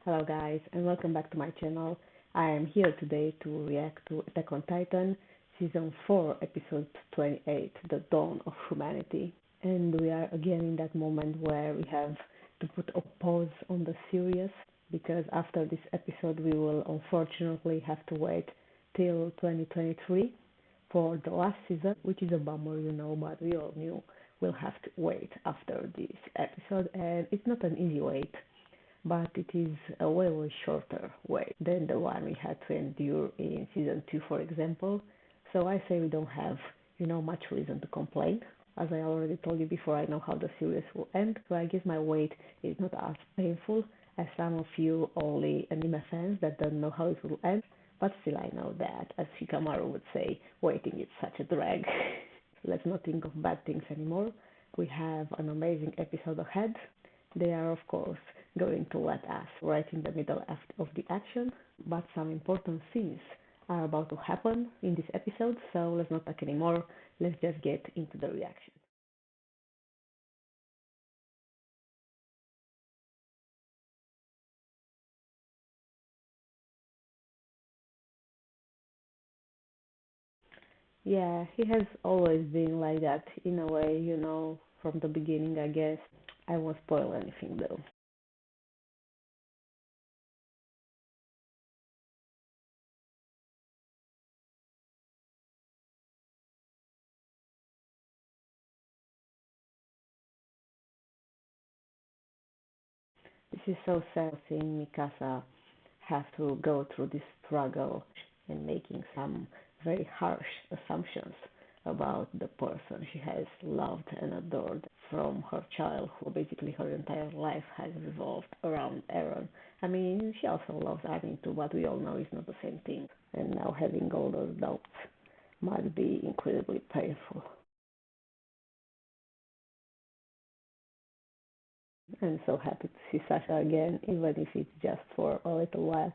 Hello guys and welcome back to my channel. I am here today to react to Attack on Titan Season 4 Episode 28, The Dawn of Humanity. And we are again in that moment where we have to put a pause on the series because after this episode we will unfortunately have to wait till 2023 for the last season, which is a bummer, but we all knew we'll have to wait after this episode and it's not an easy wait, but it is a way shorter way than the one we had to endure in season 2, for example. So I say we don't have, much reason to complain. As I already told you before, I know how the series will end, so I guess my wait is not as painful as some of you only anime fans that don't know how it will end. But still, I know that, as Shikamaru would say, waiting is such a drag. Let's not think of bad things anymore. We have an amazing episode ahead. They are, of course, going to let us right in the middle of the action, but some important things are about to happen in this episode, so let's not talk anymore. Let's just get into the reaction. Yeah, he has always been like that in a way, from the beginning, I guess. I won't spoil anything though. This is so sad seeing Mikasa have to go through this struggle and making some very harsh assumptions about the person she has loved and adored from her childhood. Basically, her entire life has revolved around Eren. I mean, she also loves Armin too, but we all know it's not the same thing. And now having all those doubts must be incredibly painful. I'm so happy to see Sasha again, even if it's just for a little while.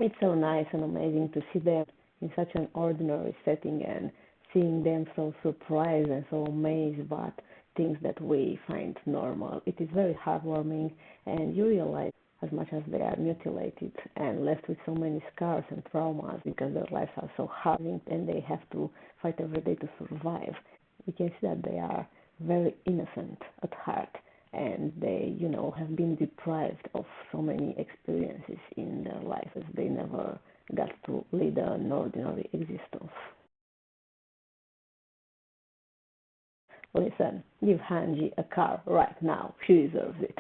It's so nice and amazing to see them in such an ordinary setting and seeing them so surprised and so amazed by things that we find normal. It is very heartwarming, and you realize as much as they are mutilated and left with so many scars and traumas because their lives are so hard and they have to fight every day to survive, we can see that they are very innocent at heart and they, have been deprived of so many experiences in their life as they never got to lead an ordinary existence. Listen, give Hanji a car right now. She deserves it.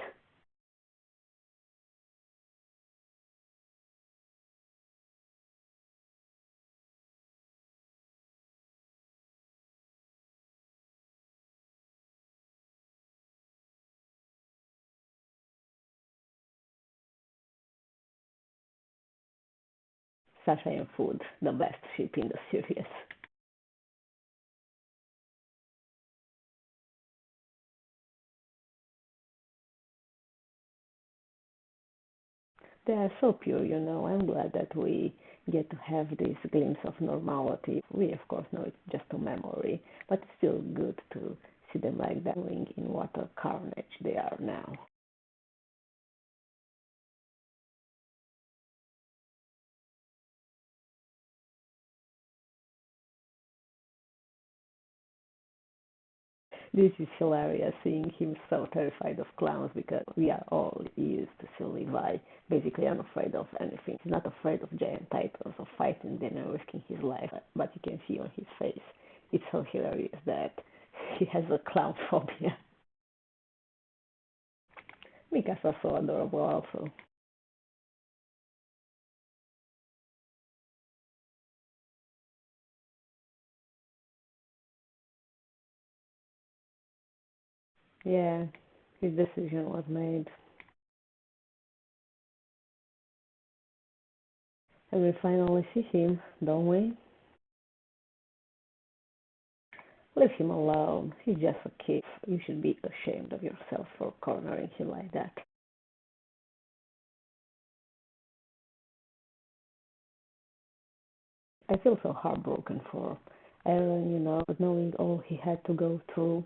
Sasha and Food, the best ship in the series. They are so pure, I'm glad that we get to have this glimpse of normality. We, of course, know it's just a memory, but it's still good to see them like that, knowing in what a carnage they are now. This is hilarious seeing him so terrified of clowns because we are all used to see Levi basically unafraid of anything. He's not afraid of giant titans or fighting them and risking his life, but you can see on his face it's so hilarious that he has a clown phobia. Mikasa so adorable also. Yeah, his decision was made. And we finally see him, don't we? Leave him alone. He's just a kid. You should be ashamed of yourself for cornering him like that. I feel so heartbroken for Eren, knowing all he had to go through.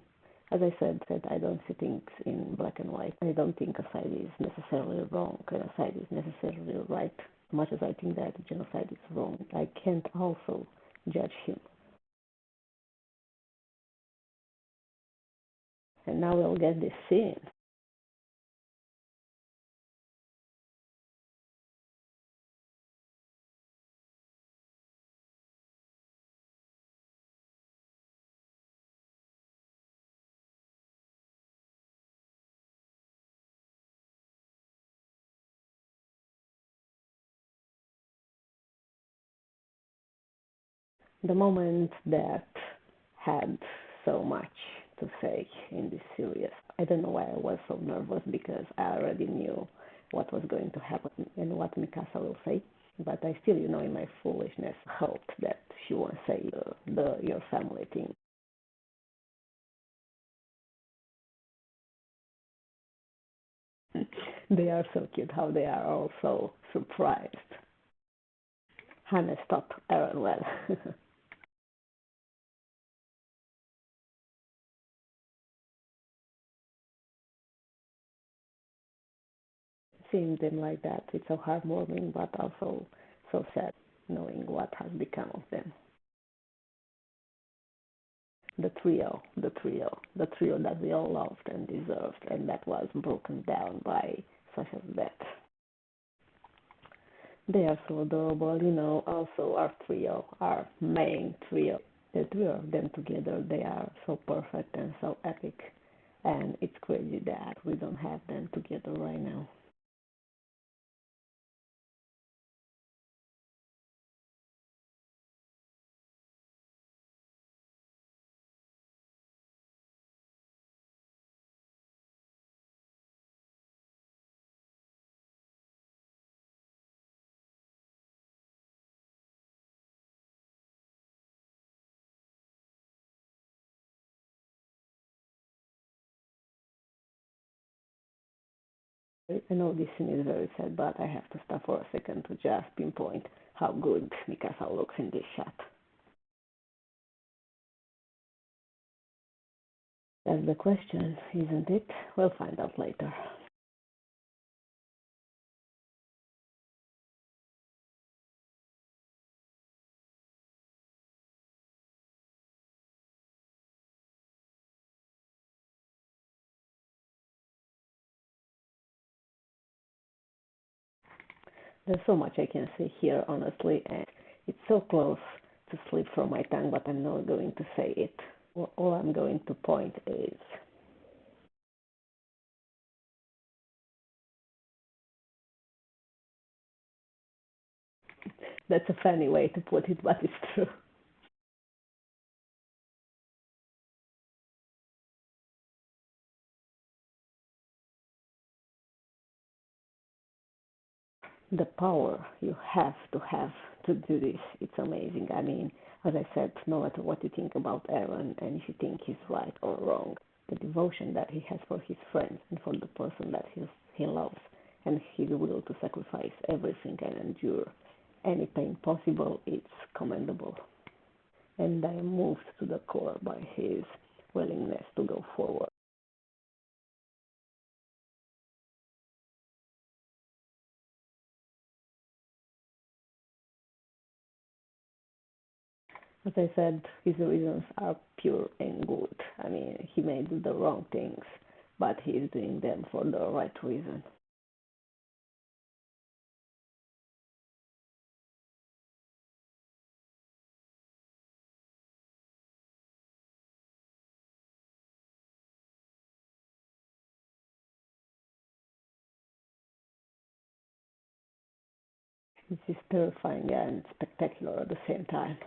As I said, I don't see things in black and white. I don't think a side is necessarily wrong and a side is necessarily right. As much as I think that genocide is wrong, I can't also judge him. And now we'll get this scene. The moment that had so much to say in this series. I don't know why I was so nervous because I already knew what was going to happen and what Mikasa will say. But I still, in my foolishness, hoped that she won't say the your family thing. They are so cute how they are all so surprised. Hannah stopped Aaron well. Seeing them like that, it's so heartwarming, but also so sad knowing what has become of them. The trio that we all loved and deserved, and that was broken down by Sasha's death. They are so adorable, also our trio, our main trio. The three of them together, they are so perfect and so epic. And it's crazy that we don't have them together right now. I know this scene is very sad, but I have to stop for a second to just pinpoint how good Mikasa looks in this shot. That's the question, isn't it? We'll find out later. There's so much I can say here, honestly, and it's so close to slip from my tongue, but I'm not going to say it. All I'm going to point is that's a funny way to put it, but it's true. The power you have to do this, it's amazing. I mean, as I said, no matter what you think about Aaron and if you think he's right or wrong, the devotion that he has for his friends and for the person that he loves, and his will to sacrifice everything and endure any pain possible, it's commendable. And I am moved to the core by his willingness to go forward. As I said, his reasons are pure and good. I mean, he made the wrong things, but he is doing them for the right reason. This is terrifying and spectacular at the same time.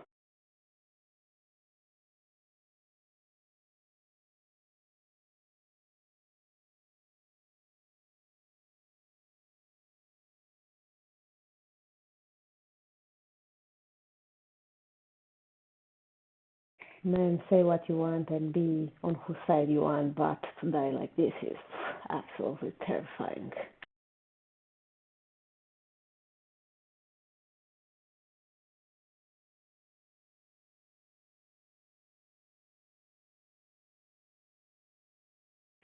Man, say what you want and be on whose side you want, but to die like this is absolutely terrifying.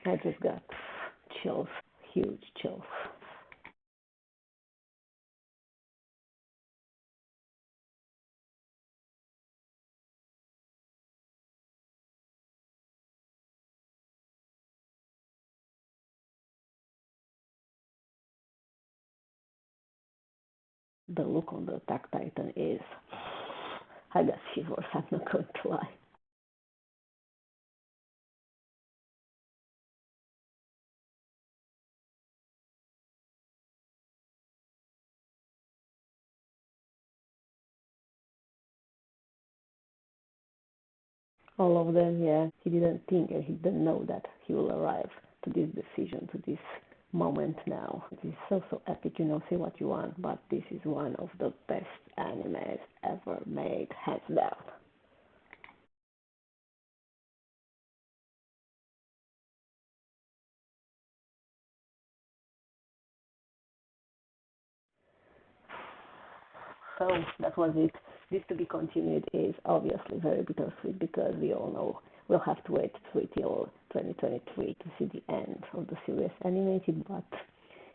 I just got chills, huge chills. The look on the Attack Titan is. I got shivers, I'm not going to lie. All of them, yeah. He didn't think and he didn't know that he will arrive to this decision, to this moment now. It is so, so epic, say what you want, but this is one of the best animes ever made, hands down. So that was it. This to be continued is obviously very bittersweet because we all know we'll have to wait till 2023 to see the end of the series animated, but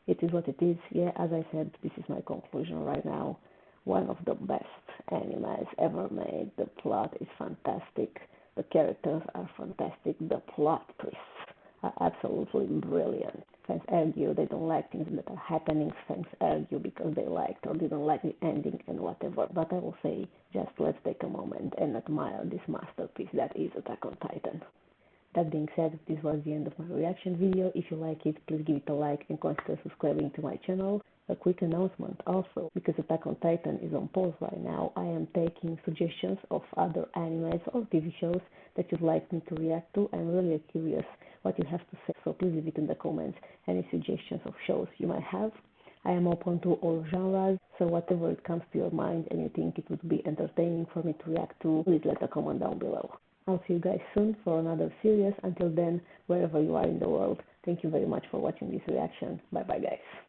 it is what it is. Yeah, as I said, this is my conclusion right now. One of the best animes ever made. The plot is fantastic. The characters are fantastic. The plot twists are absolutely brilliant. Fans argue they don't like things that are happening. Fans argue because they liked or didn't like the ending and whatever. But I will say, just let's take a moment and admire this masterpiece that is Attack on Titan. That being said, this was the end of my reaction video. If you like it, please give it a like and consider subscribing to my channel. A quick announcement also, because Attack on Titan is on pause right now, I am taking suggestions of other animes or TV shows that you'd like me to react to. I'm really curious what you have to say, so please leave it in the comments any suggestions of shows you might have. I am open to all genres, so whatever it comes to your mind and you think it would be entertaining for me to react to, please let a comment down below. I'll see you guys soon for another series. Until then, wherever you are in the world, thank you very much for watching this reaction. Bye bye, guys.